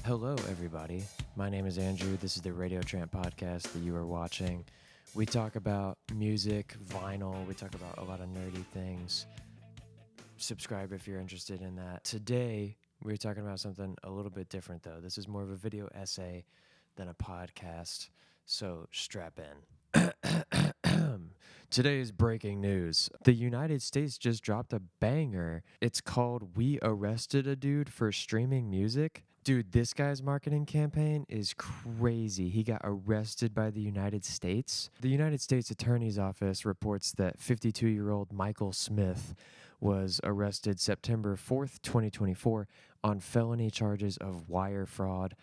Hello, everybody. My name is Andrew. This is the Radio Tramp podcast that you are watching. We talk about music, vinyl. We talk about a lot of nerdy things. Subscribe if you're interested in that. Today, we're talking about something a little bit different, though. This is more of a video essay than a podcast, so strap in. Today's breaking news. The United States just dropped a banger. It's called We Arrested a Dude for Streaming Music. Dude, this guy's marketing campaign is crazy. He got arrested by the United States. The United States Attorney's Office reports that 52-year-old Michael Smith was arrested September 4th, 2024 on felony charges of wire fraud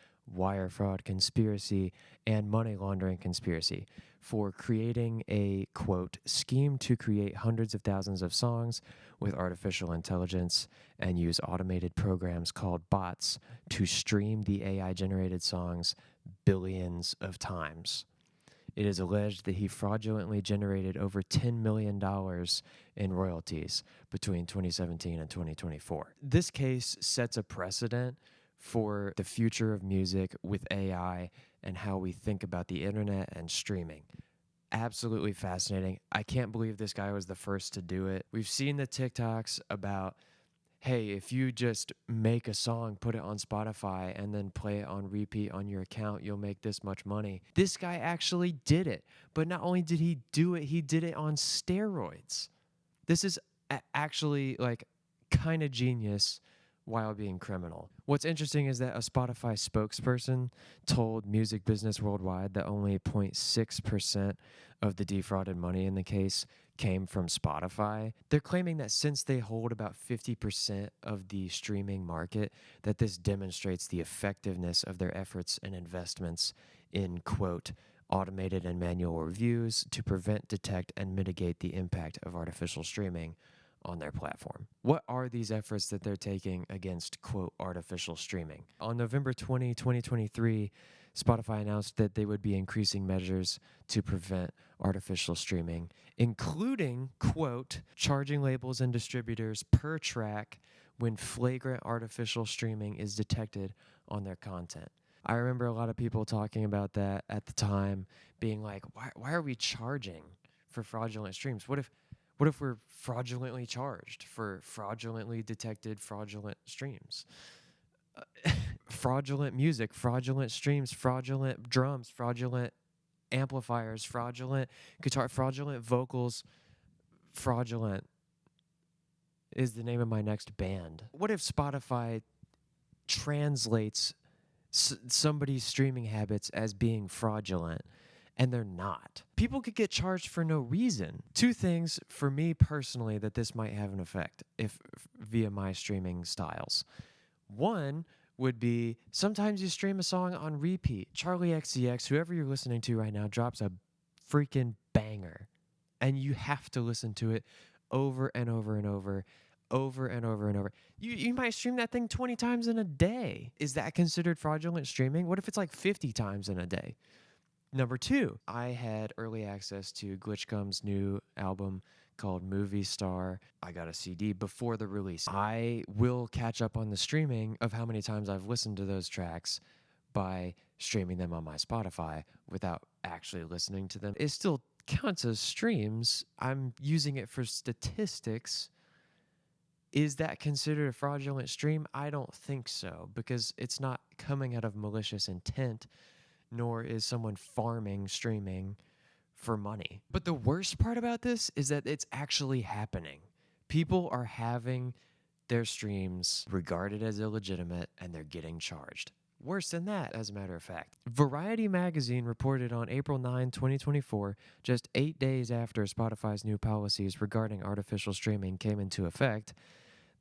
conspiracy, and money laundering conspiracy for creating a, quote, scheme to create hundreds of thousands of songs with artificial intelligence and use automated programs called bots to stream the AI-generated songs billions of times. It is alleged that he fraudulently generated over $10 million in royalties between 2017 and 2024. This case sets a precedent for the future of music with AI and how we think about the internet and streaming. Absolutely fascinating. I can't believe this guy was the first to do it. We've seen the TikToks about, hey, if you just make a song, put it on Spotify, and then play it on repeat on your account, you'll make this much money. This guy actually did it. But not only did he do it, he did it on steroids. This is actually like kind of genius while being criminal. What's interesting is that a Spotify spokesperson told Music Business Worldwide that only 0.6% of the defrauded money in the case came from Spotify. They're claiming that since they hold about 50% of the streaming market, that this demonstrates the effectiveness of their efforts and investments in, quote, automated and manual reviews to prevent, detect, and mitigate the impact of artificial streaming on their platform. What are these efforts that they're taking against, quote, artificial streaming? On November 20, 2023, Spotify announced that they would be increasing measures to prevent artificial streaming, including, quote, charging labels and distributors per track when flagrant artificial streaming is detected on their content. I remember a lot of people talking about that at the time, being like, why are we charging for fraudulent streams? What if we're fraudulently charged for fraudulently detected fraudulent streams? Fraudulent music, fraudulent streams, fraudulent drums, fraudulent amplifiers, fraudulent guitar, fraudulent vocals, fraudulent is the name of my next band. What if Spotify translates somebody's streaming habits as being fraudulent? And they're not. People could get charged for no reason. Two things for me personally that this might have an effect if via my streaming styles. One would be sometimes you stream a song on repeat. Charlie XCX, whoever you're listening to right now, drops a freaking banger. And you have to listen to it over and over and over and over. You might stream that thing 20 times in a day. Is that considered fraudulent streaming? What if it's like 50 times in a day? Number two, I had early access to Glitchgum's new album called Movie Star. I got a CD before the release. I will catch up on the streaming of how many times I've listened to those tracks by streaming them on my Spotify without actually listening to them. It still counts as streams. I'm using it for statistics. Is that considered a fraudulent stream? I don't think so, because it's not coming out of malicious intent, nor is someone farming streaming for money. But the worst part about this is that it's actually happening. People are having their streams regarded as illegitimate, and they're getting charged. Worse than that, as a matter of fact. Variety magazine reported on April 9, 2024, just 8 days after Spotify's new policies regarding artificial streaming came into effect,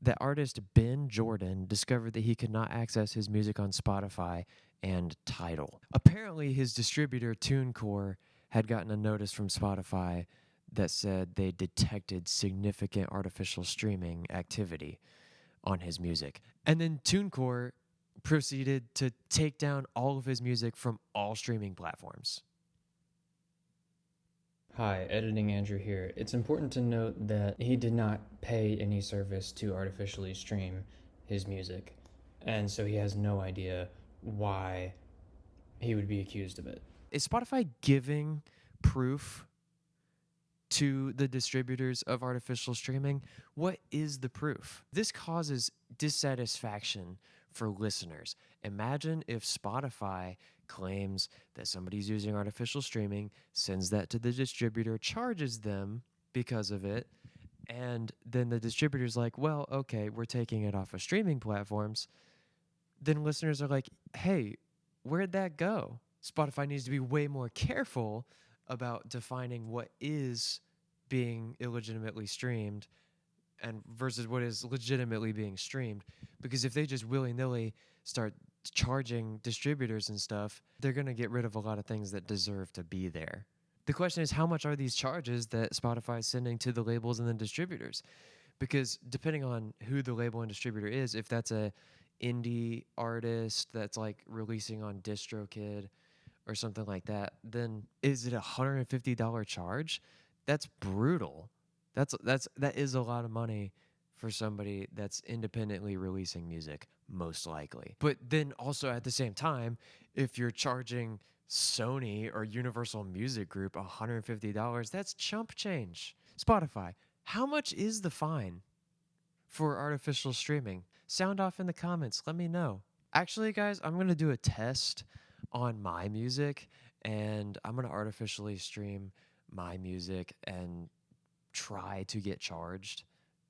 that artist Ben Jordan discovered that he could not access his music on Spotify and Tidal. Apparently, his distributor TuneCore had gotten a notice from Spotify that said they detected significant artificial streaming activity on his music. And then TuneCore proceeded to take down all of his music from all streaming platforms. Hi, Editing Andrew here. It's important to note that he did not pay any service to artificially stream his music, and so he has no idea why he would be accused of it. Is Spotify giving proof to the distributors of artificial streaming? What is the proof? This causes dissatisfaction for listeners. Imagine if Spotify claims that somebody's using artificial streaming, sends that to the distributor, charges them because of it, and then the distributor's like, well, okay, we're taking it off of streaming platforms. Then listeners are like, hey, where'd that go? Spotify needs to be way more careful about defining what is being illegitimately streamed and versus what is legitimately being streamed. Because if they just willy-nilly start charging distributors and stuff, they're going to get rid of a lot of things that deserve to be there. The question is, how much are these charges that Spotify is sending to the labels and the distributors? Because depending on who the label and distributor is, if that's a indie artist that's like releasing on DistroKid or something like that, then is it $150 charge? That's brutal. That is a lot of money for somebody that's independently releasing music, most likely. But then also at the same time, if you're charging Sony or Universal Music Group $150, that's chump change. Spotify, how much is the fine for artificial streaming? Sound off in the comments. Let me know. Actually, guys, I'm going to do a test on my music, and I'm going to artificially stream my music and try to get charged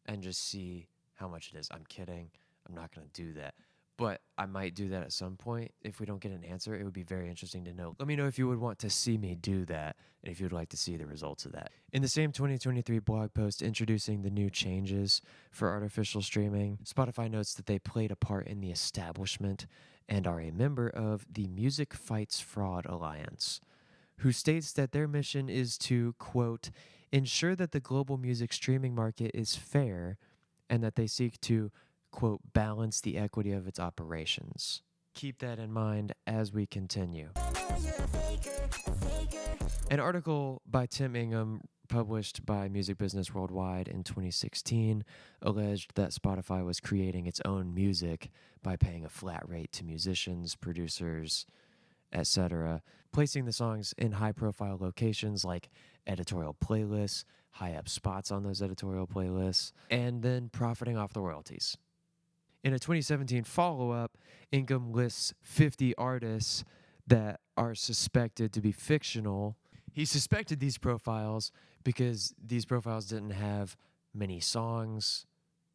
and just see how much it is. I'm kidding. I'm not going to do that. But I might do that at some point. If we don't get an answer, it would be very interesting to know. Let me know if you would want to see me do that and if you would like to see the results of that. In the same 2023 blog post introducing the new changes for artificial streaming, Spotify notes that they played a part in the establishment and are a member of the Music Fights Fraud Alliance, who states that their mission is to, quote, ensure that the global music streaming market is fair and that they seek to, quote, balance the equity of its operations. Keep that in mind as we continue. An article by Tim Ingham, published by Music Business Worldwide in 2016, alleged that Spotify was creating its own music by paying a flat rate to musicians, producers, etc., placing the songs in high-profile locations like editorial playlists, high-up spots on those editorial playlists, and then profiting off the royalties. In a 2017 follow-up, Ingham lists 50 artists that are suspected to be fictional. He suspected these profiles because these profiles didn't have many songs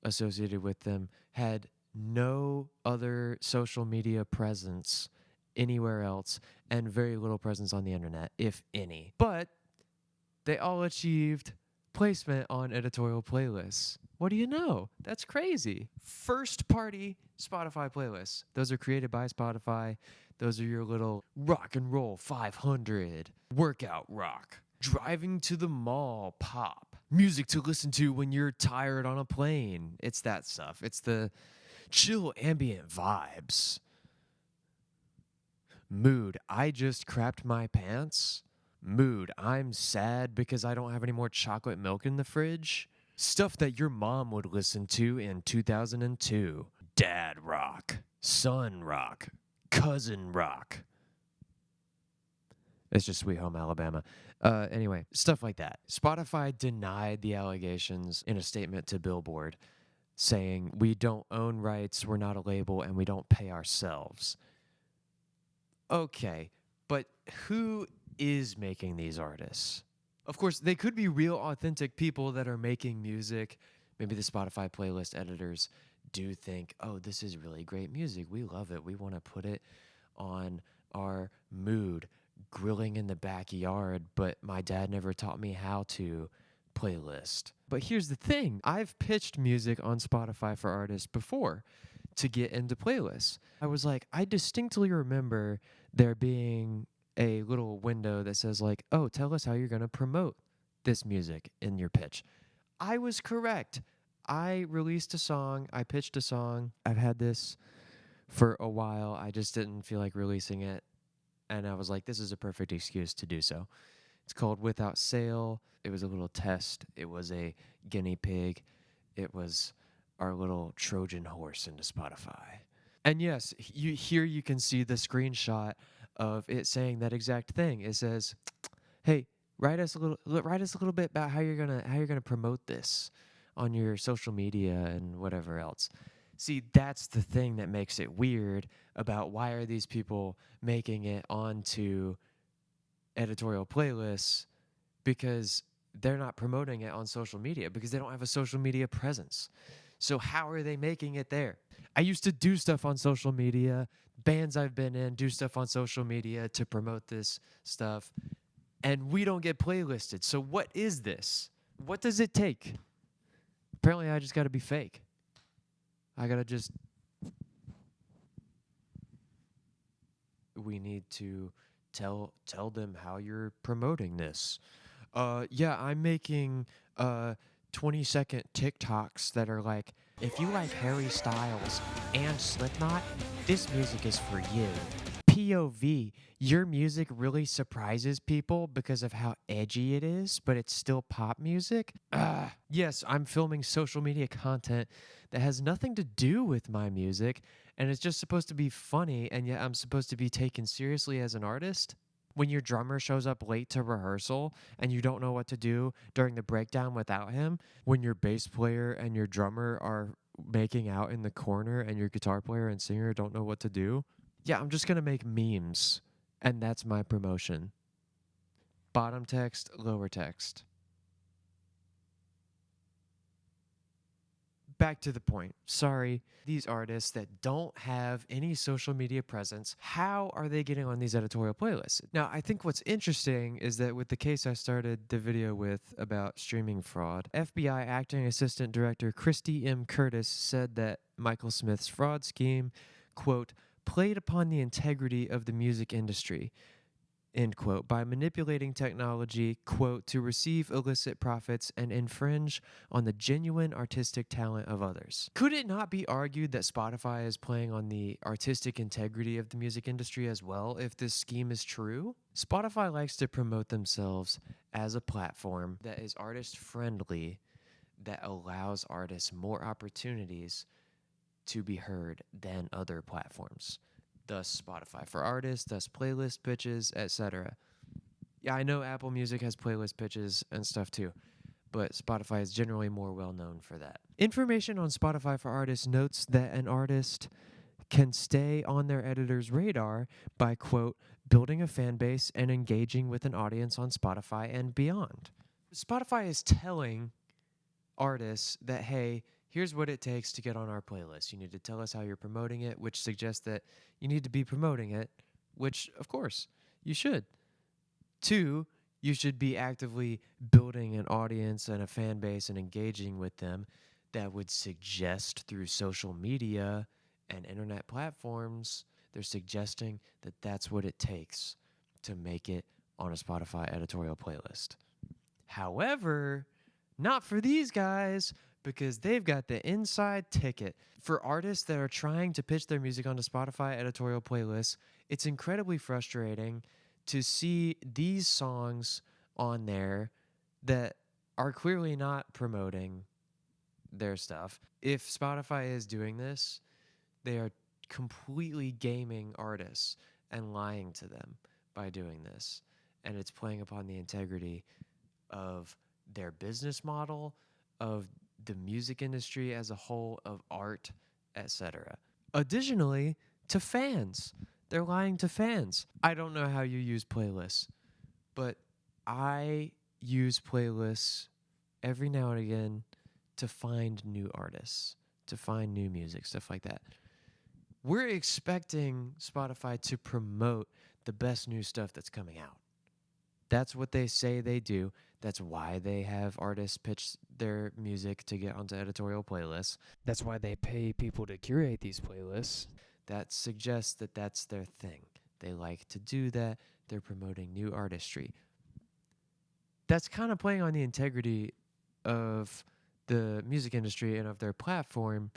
associated with them, had no other social media presence anywhere else, and very little presence on the internet, if any. But they all achieved placement on editorial playlists. What do you know? That's crazy. First party Spotify playlists. Those are created by Spotify. Those are your little rock and roll 500, workout rock, driving to the mall pop, music to listen to when you're tired on a plane. It's that stuff. It's the chill ambient vibes. Mood, I just crapped my pants. Mood, I'm sad because I don't have any more chocolate milk in the fridge. Stuff that your mom would listen to in 2002. Dad rock, son rock, cousin rock. It's just Sweet Home Alabama. Anyway, stuff like that. Spotify denied the allegations in a statement to Billboard, saying, we don't own rights, we're not a label, and we don't pay ourselves. Okay, but who is making these artists? Of course, they could be real, authentic people that are making music. Maybe the Spotify playlist editors do think, oh, this is really great music. We love it. We want to put it on our mood, grilling in the backyard, but my dad never taught me how to playlist. But here's the thing. I've pitched music on Spotify for artists before to get into playlists. I was like, I distinctly remember there being a little window that says like, oh, tell us how you're going to promote this music in your pitch. I was correct. I released a song. I pitched a song. I've had this for a while. I just didn't feel like releasing it. And I was like, this is a perfect excuse to do so. It's called Without Sale. It was a little test. It was a guinea pig. It was our little Trojan horse into Spotify. And yes, you can see the screenshot of it saying that exact thing. It says, "Hey, write us a little bit about how you're gonna promote this on your social media and whatever else." See, that's the thing that makes it weird about why are these people making it onto editorial playlists, because they're not promoting it on social media because they don't have a social media presence. So how are they making it there? I used to do stuff on social media. Bands I've been in do stuff on social media to promote this stuff, and we don't get playlisted. So what is this? What does it take? Apparently, I just got to be fake. I got to just. We need to tell them how you're promoting this. Yeah, I'm making 20-second TikToks that are like, if you like Harry Styles and Slipknot, this music is for you. POV, your music really surprises people because of how edgy it is, but it's still pop music. Yes, I'm filming social media content that has nothing to do with my music, and it's just supposed to be funny, and yet I'm supposed to be taken seriously as an artist. When your drummer shows up late to rehearsal and you don't know what to do during the breakdown without him, when your bass player and your drummer are making out in the corner and your guitar player and singer don't know what to do, yeah, I'm just going to make memes, and that's my promotion. Bottom text, lower text. Back to the point. Sorry, these artists that don't have any social media presence, how are they getting on these editorial playlists? Now, I think what's interesting is that with the case I started the video with about streaming fraud, FBI Acting Assistant Director Christy M. Curtis said that Michael Smith's fraud scheme, quote, played upon the integrity of the music industry, end quote, by manipulating technology, quote, to receive illicit profits and infringe on the genuine artistic talent of others. Could it not be argued that Spotify is playing on the artistic integrity of the music industry as well if this scheme is true? Spotify likes to promote themselves as a platform that is artist friendly, that allows artists more opportunities to be heard than other platforms. Thus Spotify for artists, thus playlist pitches, etc. Yeah, I know Apple Music has playlist pitches and stuff too, but Spotify is generally more well known for that. Information on Spotify for artists notes that an artist can stay on their editor's radar by, quote, building a fan base and engaging with an audience on Spotify and beyond. Spotify is telling artists that, hey, here's what it takes to get on our playlist. You need to tell us how you're promoting it, which suggests that you need to be promoting it, which, of course, you should. 2, you should be actively building an audience and a fan base and engaging with them that would suggest through social media and internet platforms, they're suggesting that that's what it takes to make it on a Spotify editorial playlist. However, not for these guys, because they've got the inside ticket. For artists that are trying to pitch their music onto Spotify editorial playlists, it's incredibly frustrating to see these songs on there that are clearly not promoting their stuff. If Spotify is doing this, they are completely gaming artists and lying to them by doing this. And it's playing upon the integrity of their business model, of the music industry as a whole, of art, etc. Additionally, to fans. They're lying to fans. I don't know how you use playlists, but I use playlists every now and again to find new artists, to find new music, stuff like that. We're expecting Spotify to promote the best new stuff that's coming out. That's what they say they do. That's why they have artists pitch their music to get onto editorial playlists. That's why they pay people to curate these playlists. That suggests that that's their thing. They like to do that. They're promoting new artistry. That's kind of playing on the integrity of the music industry and of their platform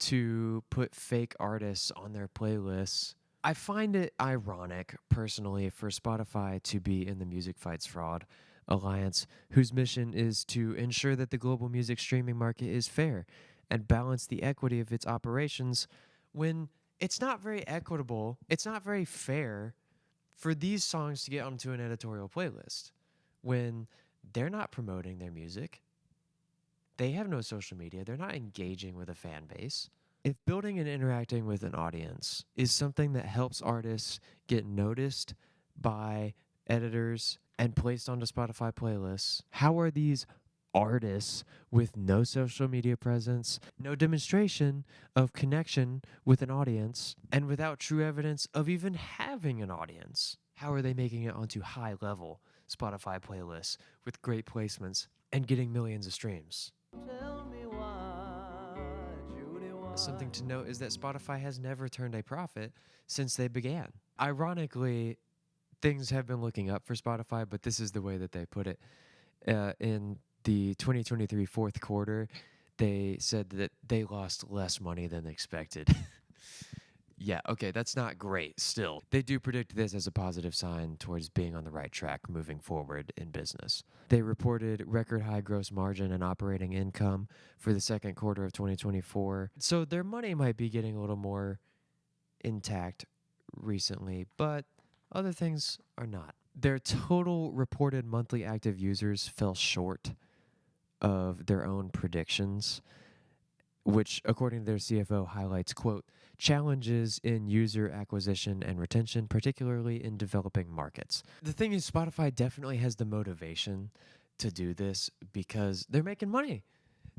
to put fake artists on their playlists. I find it ironic, personally, for Spotify to be in the Music Fights Fraud Alliance, whose mission is to ensure that the global music streaming market is fair and balance the equity of its operations, when it's not very equitable. It's not very fair for these songs to get onto an editorial playlist when they're not promoting their music. They have no social media. They're not engaging with a fan base. If building and interacting with an audience is something that helps artists get noticed by editors and placed onto Spotify playlists, how are these artists with no social media presence, no demonstration of connection with an audience, and without true evidence of even having an audience, how are they making it onto high level Spotify playlists with great placements and getting millions of streams? Something to note is that Spotify has never turned a profit since they began. Ironically, things have been looking up for Spotify, but this is the way that they put it. In the 2023 fourth quarter, they said that they lost less money than expected. Yeah, okay, that's not great still. They do predict this as a positive sign towards being on the right track moving forward in business. They reported record high gross margin and operating income for the second quarter of 2024. So their money might be getting a little more intact recently, but other things are not. Their total reported monthly active users fell short of their own predictions, which, according to their CFO, highlights, quote, challenges in user acquisition and retention, particularly in developing markets. The thing is, Spotify definitely has the motivation to do this because they're making money.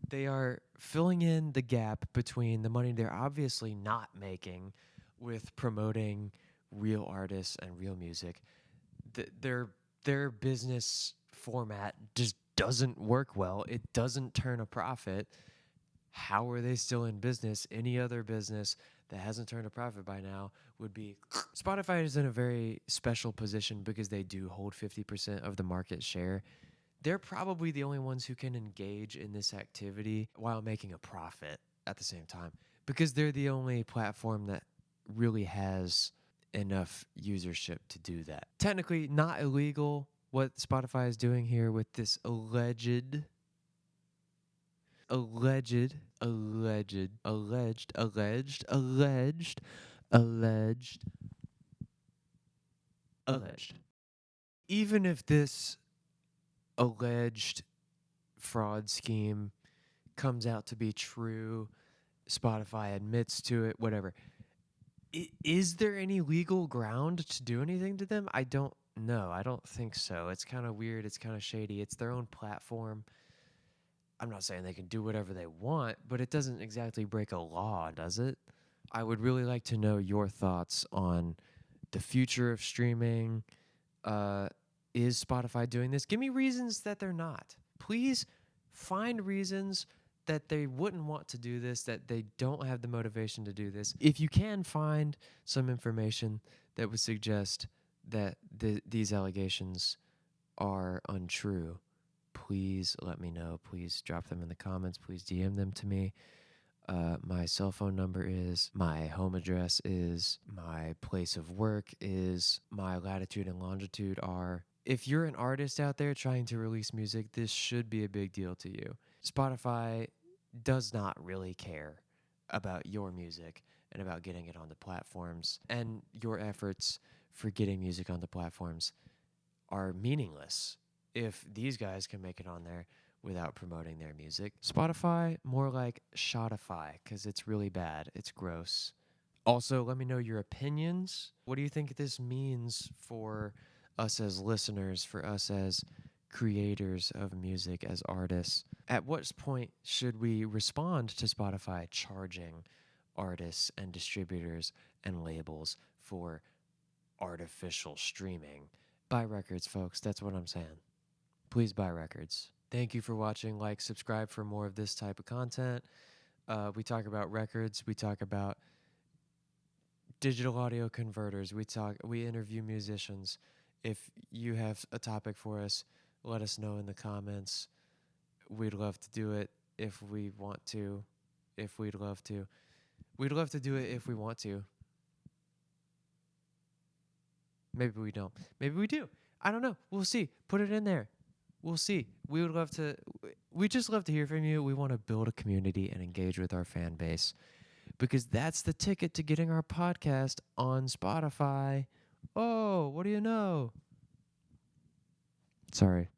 They are filling in the gap between the money they're obviously not making with promoting real artists and real music. Their business format just doesn't work well. It doesn't turn a profit. How are they still in business? Any other business that hasn't turned a profit by now would be. Spotify is in a very special position because they do hold 50% of the market share. They're probably the only ones who can engage in this activity while making a profit at the same time because they're the only platform that really has enough usership to do that. Technically not illegal what Spotify is doing here with this alleged alleged, alleged, alleged, alleged, alleged, alleged, alleged. Even if this alleged fraud scheme comes out to be true, Spotify admits to it, whatever. Is there any legal ground to do anything to them? I don't know. I don't think so. It's kind of weird. It's kind of shady. It's their own platform. I'm not saying they can do whatever they want, but it doesn't exactly break a law, does it? I would really like to know your thoughts on the future of streaming. Is Spotify doing this? Give me reasons that they're not. Please find reasons that they wouldn't want to do this, that they don't have the motivation to do this. If you can find some information that would suggest that these allegations are untrue, please let me know. Please drop them in the comments. Please DM them to me. My cell phone number is, my home address is, my place of work is, my latitude and longitude are. If you're an artist out there trying to release music, this should be a big deal to you. Spotify does not really care about your music and about getting it on the platforms, and your efforts for getting music on the platforms are meaningless if these guys can make it on there without promoting their music. Spotify, more like Shotify, because it's really bad. It's gross. Also, let me know your opinions. What do you think this means for us as listeners, for us as creators of music, as artists? At what point should we respond to Spotify charging artists and distributors and labels for artificial streaming? Buy records, folks. That's what I'm saying. Please buy records. Thank you for watching. Like, subscribe for more of this type of content. We talk about records. We talk about digital audio converters. We interview musicians. If you have a topic for us, let us know in the comments. We'd love to do it if we want to. If we'd love to. We'd love to do it if we want to. Maybe we don't. Maybe we do. I don't know. We'll see. Put it in there. We'll see. We just love to hear from you. We want to build a community and engage with our fan base. because that's the ticket to getting our podcast on Spotify. Oh, what do you know? Sorry.